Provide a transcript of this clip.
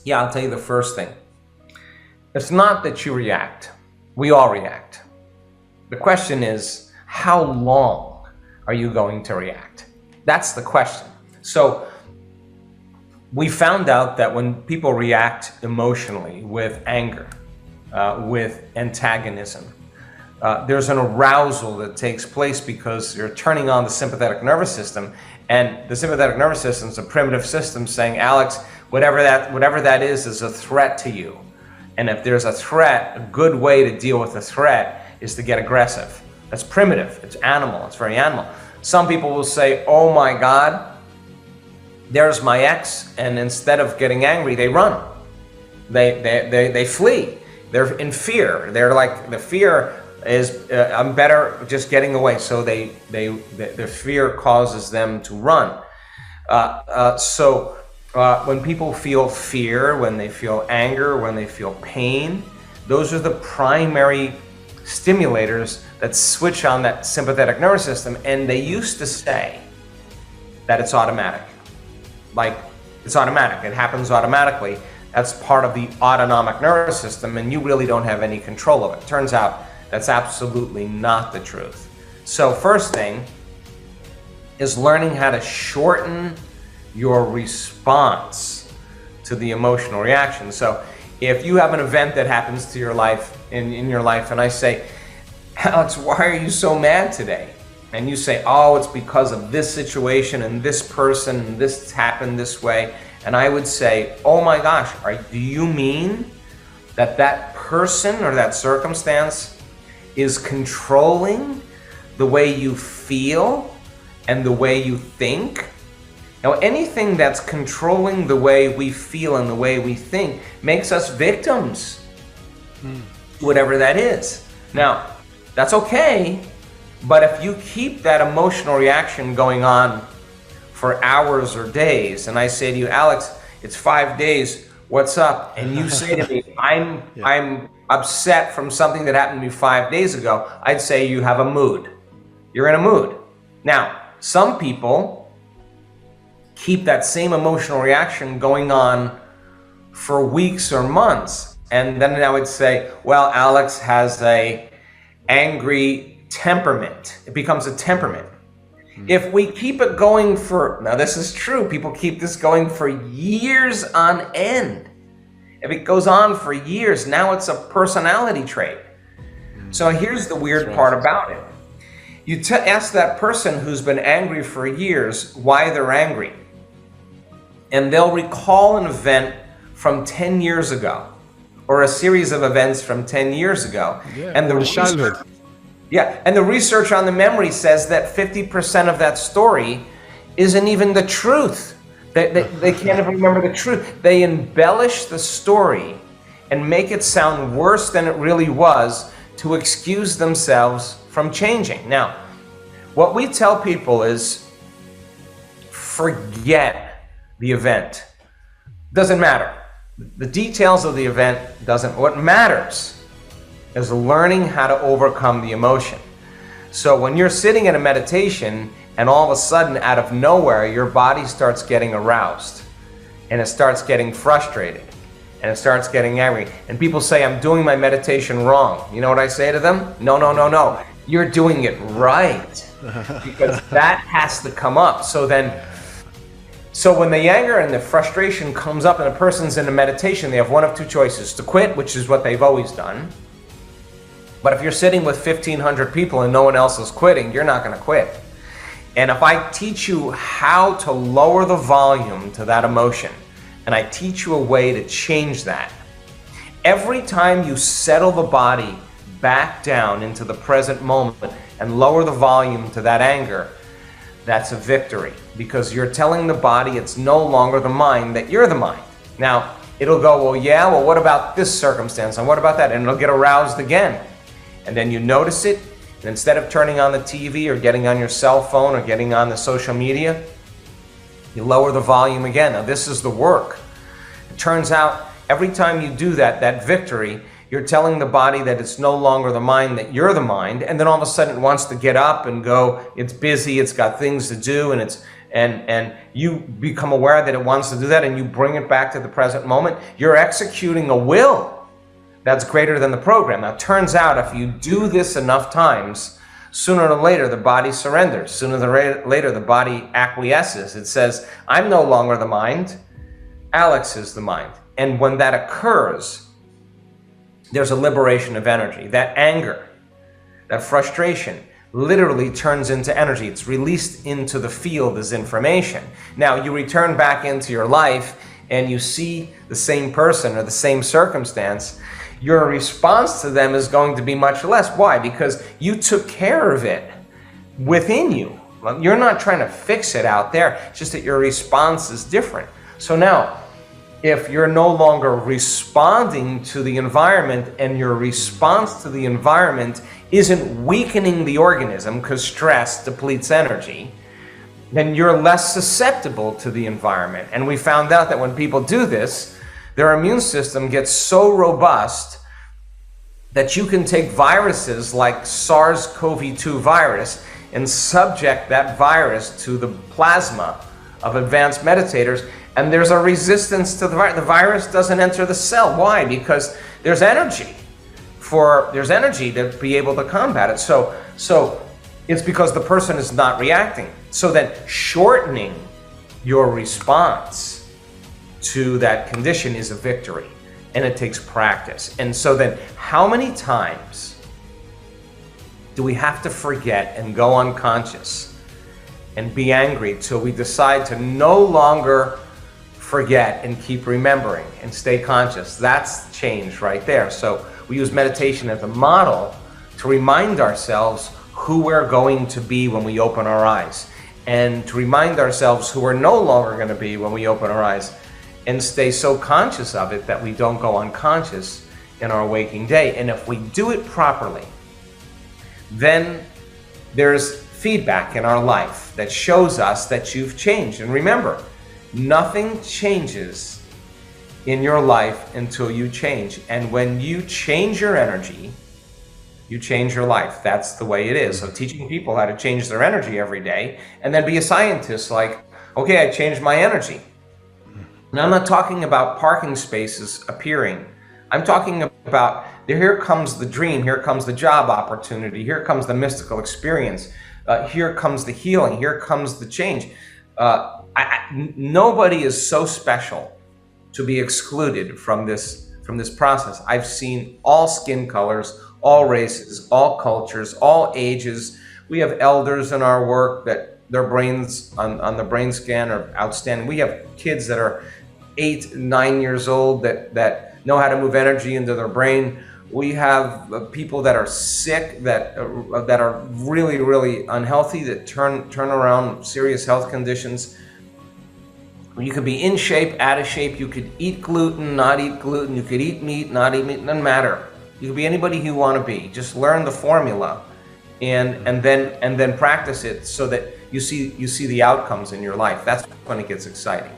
Yeah, I'll tell you the first thing. It's not that you react. We all react. The question is, how long are you going to react? That's the question. So we found out that when people react emotionally with anger, with antagonism, there's an arousal that takes place because you're turning on the sympathetic nervous system, and the sympathetic nervous system is a primitive system saying, Alex, whatever that is a threat to you. And if there's a threat, a good way to deal with a threat is to get aggressive. That's primitive, it's animal, it's very animal. Some people will say, oh my God, there's my ex, and instead of getting angry, they run. They flee. They're in fear. They're like, the fear is, I'm better just getting away. So the fear causes them to run. When people feel fear, when they feel anger, when they feel pain, those are the primary stimulators that switch on that sympathetic nervous system. And they used to say that it's automatic. Like, it's automatic, it happens automatically. That's part of the autonomic nervous system, and you really don't have any control of it. Turns out that's absolutely not the truth. So first thing is learning how to shorten your response to the emotional reaction. So if you have an event that happens to your life, in your life, and I say, Alex, why are you so mad today? And you say, oh, it's because of this situation and this person, and this happened this way. And I would say, oh my gosh, do you mean that that person or that circumstance is controlling the way you feel and the way you think? Now, anything that's controlling the way we feel and the way we think makes us victims, whatever that is. Now, that's okay, but if you keep that emotional reaction going on for hours or days, and I say to you, Alex, it's 5 days, what's up? And you say to me, I'm upset from something that happened to me 5 days ago, I'd say you have a mood. You're in a mood. Now, some people keep that same emotional reaction going on for weeks or months. And then I would say, well, Alex has a angry temperament. It becomes a temperament. If we keep it going for, now this is true, people keep this going for years on end. If it goes on for years, now it's a personality trait. So here's the weird part about it. You ask that person who's been angry for years why they're angry. And they'll recall an event from 10 years ago, or a series of events from 10 years ago. Yeah, and the childhood. And the research on the memory says that 50% of that story isn't even the truth. They can't even remember the truth. They embellish the story and make it sound worse than it really was to excuse themselves from changing. Now, what we tell people is forget the event. Doesn't matter. The details of the event doesn't. What matters is learning how to overcome the emotion. So when you're sitting in a meditation and all of a sudden out of nowhere your body starts getting aroused and it starts getting frustrated and it starts getting angry and people say, I'm doing my meditation wrong. You know what I say to them? No, no, no, no. You're doing it right, because that has to come up. So when the anger and the frustration comes up and a person's in a meditation, they have one of two choices: to quit, which is what they've always done. But if you're sitting with 1,500 people and no one else is quitting, you're not going to quit. And if I teach you how to lower the volume to that emotion, and I teach you a way to change that, every time you settle the body back down into the present moment and lower the volume to that anger, that's a victory, because you're telling the body it's no longer the mind, that you're the mind. Now, it'll go, well, yeah, well, what about this circumstance? And what about that? And it'll get aroused again. And then you notice it, and instead of turning on the TV or getting on your cell phone or getting on the social media, you lower the volume again. Now, this is the work. It turns out every time you do that, that victory, you're telling the body that it's no longer the mind, that you're the mind, and then all of a sudden it wants to get up and go, it's busy, it's got things to do, and and you become aware that it wants to do that, and you bring it back to the present moment, you're executing a will that's greater than the program. Now, it turns out if you do this enough times, sooner or later the body surrenders. Sooner or later the body acquiesces. It says, I'm no longer the mind, Alex is the mind. And when that occurs, there's a liberation of energy. That anger, that frustration, literally turns into energy. It's released into the field as information. Now, you return back into your life and you see the same person or the same circumstance, your response to them is going to be much less. Why? Because you took care of it within you. You're not trying to fix it out there. It's just that your response is different. So now, if you're no longer responding to the environment and your response to the environment isn't weakening the organism because stress depletes energy, then you're less susceptible to the environment. And we found out that when people do this, their immune system gets so robust that you can take viruses like SARS-CoV-2 virus and subject that virus to the plasma of advanced meditators, and there's a resistance to the virus. The virus doesn't enter the cell. Why? Because there's energy to be able to combat it. So it's because the person is not reacting. So then shortening your response to that condition is a victory, and it takes practice. And so then how many times do we have to forget and go unconscious and be angry till we decide to no longer forget and keep remembering and stay conscious? That's change right there. So we use meditation as a model to remind ourselves who we're going to be when we open our eyes, and to remind ourselves who we're no longer going to be when we open our eyes, and stay so conscious of it that we don't go unconscious in our waking day. And if we do it properly, then there's feedback in our life that shows us that you've changed. And remember, nothing changes in your life until you change. And when you change your energy, you change your life. That's the way it is. So teaching people how to change their energy every day, and then be a scientist like, okay, I changed my energy. Now, I'm not talking about parking spaces appearing. I'm talking about, here comes the dream, here comes the job opportunity, here comes the mystical experience, here comes the healing, here comes the change. Nobody is so special to be excluded from this process. I've seen all skin colors, all races, all cultures, all ages. We have elders in our work that their brains on the brain scan are outstanding. We have kids that are 8, 9 years old that know how to move energy into their brain. We have people that are sick, that are really, really unhealthy, that turn around serious health conditions. You could be in shape, out of shape. You could eat gluten, not eat gluten. You could eat meat, not eat meat. It doesn't matter. You could be anybody you want to be. Just learn the formula, and then practice it so that you see the outcomes in your life. That's when it gets exciting.